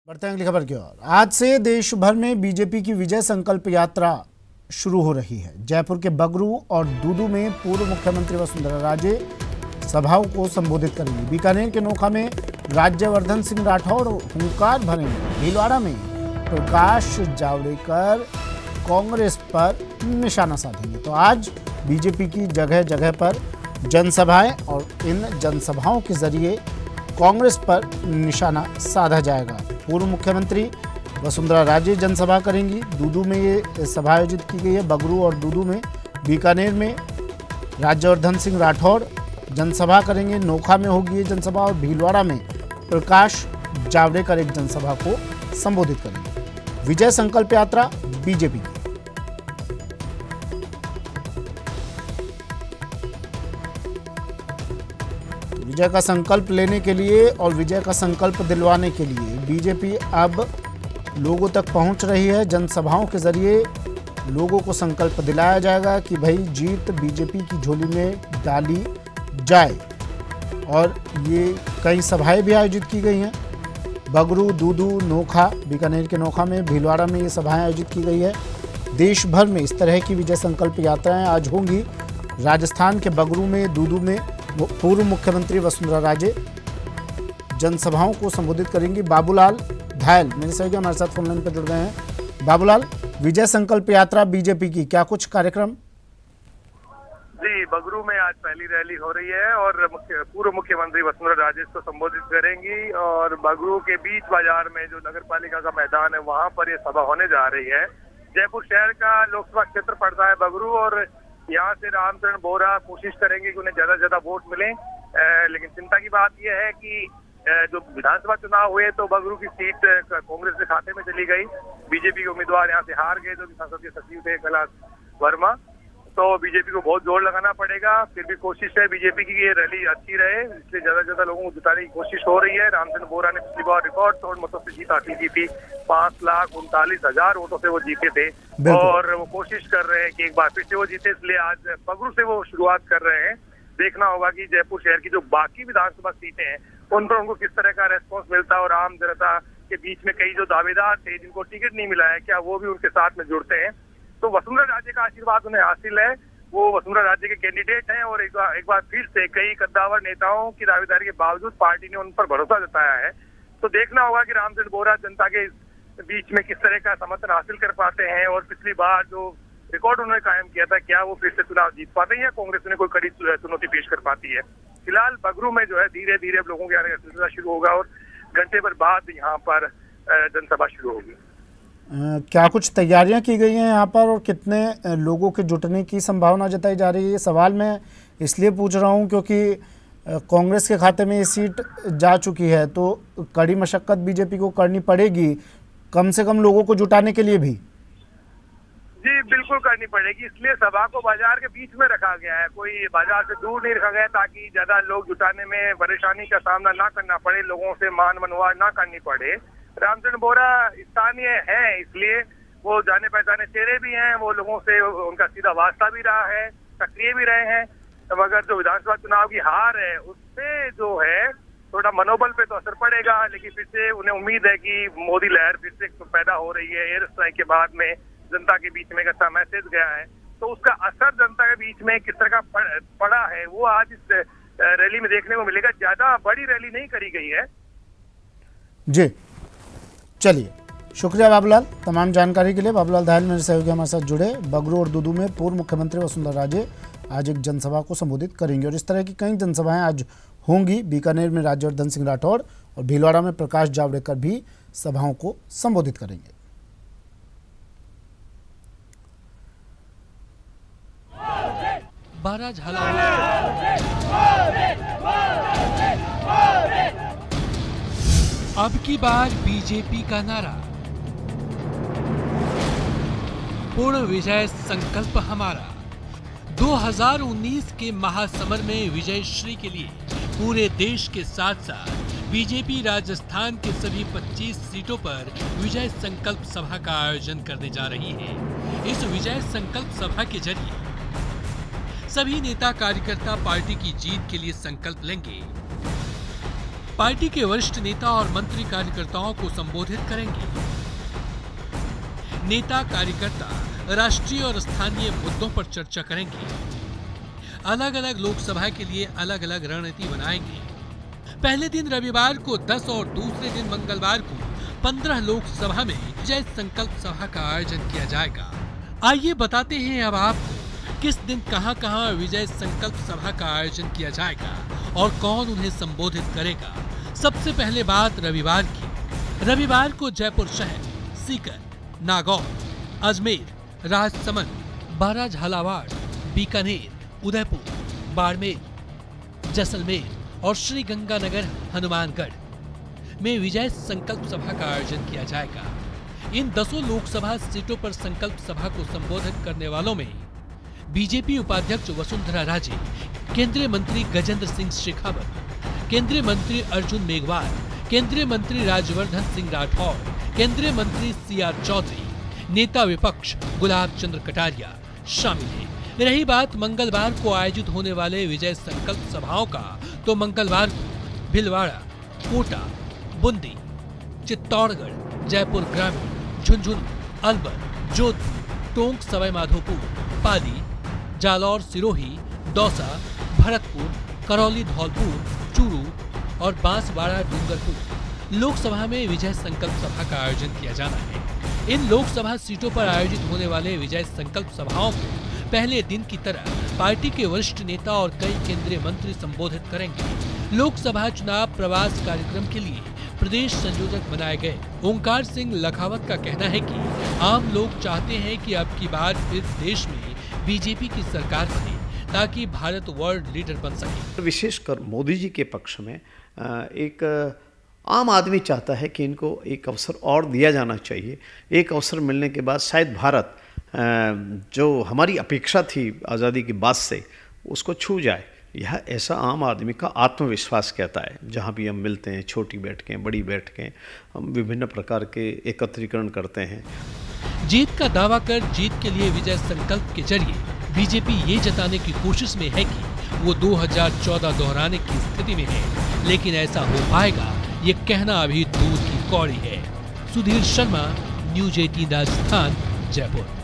बढ़ते हैं अगली खबर की ओर। आज से देश भर में बीजेपी की विजय संकल्प यात्रा शुरू हो रही है। जयपुर के बगरू और दूदू में पूर्व मुख्यमंत्री वसुंधरा राजे सभाओं को संबोधित करेंगी। बीकानेर के नोखा में राज्यवर्धन सिंह राठौड़ हुंकार भरेंगे। भीलवाड़ा में प्रकाश जावड़ेकर कांग्रेस पर निशाना साधेंगे। तो आज बीजेपी की जगह जगह पर जनसभाएं और इन जनसभाओं के जरिए कांग्रेस पर निशाना साधा जाएगा। पूर्व मुख्यमंत्री वसुंधरा राजे जनसभा करेंगी। दूदू में ये सभा आयोजित की गई है, बगरू और दूदू में। बीकानेर में राज्यवर्धन सिंह राठौड़ जनसभा करेंगे। नोखा में होगी ये जनसभा और भीलवाड़ा में प्रकाश जावड़ेकर एक जनसभा को संबोधित करेंगे। विजय संकल्प यात्रा बीजेपी की। विजय का संकल्प लेने के लिए और विजय का संकल्प दिलवाने के लिए बीजेपी अब लोगों तक पहुंच रही है। जनसभाओं के जरिए लोगों को संकल्प दिलाया जाएगा कि भाई जीत बीजेपी की झोली में डाली जाए। और ये कई सभाएं भी आयोजित की गई हैं। बगरू, दूदू, नोखा, बीकानेर के नोखा में, भीलवाड़ा में ये सभाएं आयोजित की गई है। देश भर में इस तरह की विजय संकल्प यात्राएं आज होंगी। राजस्थान के बगरू में, दूदू में पूर्व मुख्यमंत्री वसुंधरा राजे जनसभाओं को संबोधित करेंगी। बाबूलाल धायल मेरे सहयोगी हमारे साथ फोन लाइन पर जुड़ गए हैं। बाबूलाल, विजय संकल्प यात्रा बीजेपी की, क्या कुछ कार्यक्रम? जी, बगरू में आज पहली रैली हो रही है और पूर्व मुख्यमंत्री वसुंधरा राजे को संबोधित करेंगी। और बगरू के बीच बाजार में जो नगर पालिका का मैदान है वहां पर ये सभा होने जा रही है। जयपुर शहर का लोकसभा क्षेत्र पड़ता है बगरू और यहाँ से रामचरण बोरा कोशिश करेंगे कि उन्हें ज्यादा से ज्यादा वोट मिले। लेकिन चिंता की बात यह है कि जो विधानसभा चुनाव हुए तो बगरू की सीट कांग्रेस के खाते में चली गई। बीजेपी के उम्मीदवार यहाँ से हार गए जो कि संसदीय सचिव थे कैलाश वर्मा। तो बीजेपी को बहुत जोर लगाना पड़ेगा। फिर भी कोशिश है बीजेपी की ये रैली अच्छी रहे, इसलिए ज्यादा से ज्यादा लोगों को जुटाने की कोशिश हो रही है। रामचंद्र बोरा ने पिछली बार रिकॉर्ड तोड़ मतों से जीत हासिल की थी। 5,39,000 वोटों से वो जीते थे और वो कोशिश कर रहे हैं कि एक बार फिर से वो जीते, इसलिए आज बगरू से वो शुरुआत कर रहे हैं। देखना होगा कि जयपुर शहर की जो बाकी विधानसभा सीटें हैं उन पर उनको किस तरह का रेस्पॉन्स मिलता है और आम जनता के बीच में कई जो दावेदार थे जिनको टिकट नहीं मिला है, क्या वो भी उनके साथ में जुड़ते हैं। तो वसुंधरा राजे का आशीर्वाद उन्हें हासिल है, वो वसुंधरा राजे के कैंडिडेट हैं और एक बार फिर से कई कद्दावर नेताओं की दावेदारी के बावजूद पार्टी ने उन पर भरोसा जताया है। तो देखना होगा कि रामचंद्र बोरा जनता के बीच में किस तरह का समर्थन हासिल कर पाते हैं और पिछली बार जो रिकॉर्ड उन्होंने कायम किया था क्या वो फिर से चुनाव जीत पाते हैं या कांग्रेस उन्हें कोई कड़ी चुनौती पेश कर पाती है। फिलहाल बगरू में जो है धीरे धीरे अब लोगों के आने का सिलसिला शुरू होगा और घंटे भर बाद यहाँ पर जनसभा शुरू होगी। क्या कुछ तैयारियां की गई हैं यहाँ पर और कितने लोगों के जुटने की संभावना जताई जा रही है? ये सवाल मैं इसलिए पूछ रहा हूँ क्योंकि कांग्रेस के खाते में ये सीट जा चुकी है तो कड़ी मशक्कत बीजेपी को करनी पड़ेगी कम से कम लोगों को जुटाने के लिए भी। जी बिल्कुल करनी पड़ेगी, इसलिए सभा को बाजार के बीच में रखा गया है, कोई बाजार से दूर नहीं रखा गया ताकि ज्यादा लोग जुटाने में परेशानी का सामना ना करना पड़े, लोगों से मान मनवा ना करनी पड़े। रामचंद्र बोरा स्थानीय है इसलिए वो जाने पहचाने चेहरे भी हैं, वो लोगों से उनका सीधा वास्ता भी रहा है, सक्रिय भी रहे हैं। मगर जो विधानसभा चुनाव की हार है उससे जो है थोड़ा मनोबल पे तो असर पड़ेगा, लेकिन फिर से उन्हें उम्मीद है कि मोदी लहर फिर से पैदा हो रही है। एयर स्ट्राइक के बाद में जनता के बीच में एक अच्छा मैसेज गया है तो उसका असर जनता के बीच में किस तरह का पड़ा है वो आज इस रैली में देखने को मिलेगा। ज्यादा बड़ी रैली नहीं करी गई है। जी चलिए, शुक्रिया बाबूलाल तमाम जानकारी के लिए। बाबूलाल धायल मेरे सहयोगी हमारे साथ जुड़े। बगरू और दूदू में पूर्व मुख्यमंत्री वसुंधरा राजे आज एक जनसभा को संबोधित करेंगे और इस तरह की कई जनसभाएं आज होंगी। बीकानेर में राज्यवर्धन सिंह राठौड़ और भीलवाड़ा में प्रकाश जावड़ेकर भी सभाओं को संबोधित करेंगे। अब की बार बीजेपी का नारा, पूर्ण विजय संकल्प हमारा। 2019 के महासमर में विजयश्री के लिए पूरे देश के साथ साथ बीजेपी राजस्थान के सभी 25 सीटों पर विजय संकल्प सभा का आयोजन करने जा रही है। इस विजय संकल्प सभा के जरिए सभी नेता कार्यकर्ता पार्टी की जीत के लिए संकल्प लेंगे। पार्टी के वरिष्ठ नेता और मंत्री कार्यकर्ताओं को संबोधित करेंगे। नेता कार्यकर्ता राष्ट्रीय और स्थानीय मुद्दों पर चर्चा करेंगे। अलग अलग लोकसभा के लिए अलग अलग रणनीति बनाएंगे। पहले दिन रविवार को 10 और दूसरे दिन मंगलवार को 15 लोकसभा में विजय संकल्प सभा का आयोजन किया जाएगा। आइए बताते हैं अब आपको किस दिन कहां-कहां विजय संकल्प सभा का आयोजन किया जाएगा और कौन उन्हें संबोधित करेगा। सबसे पहले बात रविवार की। रविवार को जयपुर शहर, सीकर, नागौर, अजमेर, राजसमंद, बारा झालावाड़, बीकानेर, उदयपुर, बाड़मेर, जैसलमेर और श्री गंगानगर हनुमानगढ़ में विजय संकल्प सभा का आयोजन किया जाएगा। इन 10 लोकसभा सीटों पर संकल्प सभा को संबोधित करने वालों में बीजेपी उपाध्यक्ष वसुंधरा राजे, केंद्रीय मंत्री गजेंद्र सिंह शेखावत, केंद्रीय मंत्री अर्जुन मेघवाल, केंद्रीय मंत्री राज्यवर्धन सिंह राठौर, केंद्रीय मंत्री CR चौधरी, नेता विपक्ष गुलाब चंद्र कटारिया शामिल हैं। रही बात मंगलवार को आयोजित होने वाले विजय संकल्प सभाओं का, तो मंगलवार को भीलवाड़ा, कोटा, बूंदी, चित्तौड़गढ़, जयपुर ग्रामीण, झुंझुनू, अलवर, जोधपुर, टोंक, सवाई माधोपुर, पाली, जालौर, सिरोही, दौसा, भरतपुर, करौली, धौलपुर, चूरू और बांसवाड़ा, डूंगरपुर लोकसभा में विजय संकल्प सभा का आयोजन किया जाना है। इन लोकसभा सीटों पर आयोजित होने वाले विजय संकल्प सभाओं को पहले दिन की तरह पार्टी के वरिष्ठ नेता और कई केंद्रीय मंत्री संबोधित करेंगे। लोकसभा चुनाव प्रवास कार्यक्रम के लिए प्रदेश संयोजक बनाए गए ओंकार सिंह लखावत का कहना है कि आम लोग चाहते हैं कि अब की बार फिर देश में बीजेपी की सरकार बने ताकि भारत वर्ल्ड लीडर बन सके। विशेषकर मोदी जी के पक्ष में एक आम आदमी चाहता है कि इनको एक अवसर और दिया जाना चाहिए। एक अवसर मिलने के बाद शायद भारत जो हमारी अपेक्षा थी आज़ादी के बाद से उसको छू जाए। यह ऐसा आम आदमी का आत्मविश्वास कहता है। जहाँ भी हम मिलते हैं, छोटी बैठकें, बड़ी बैठकें, हम विभिन्न प्रकार के एकत्रीकरण करते हैं। जीत का दावा कर जीत के लिए विजय संकल्प के जरिए बीजेपी ये जताने की कोशिश में है कि वो 2014 दोहराने की स्थिति में है, लेकिन ऐसा हो पाएगा ये कहना अभी दूर की कौड़ी है। सुधीर शर्मा, न्यूज़ 18 राजस्थान, जयपुर।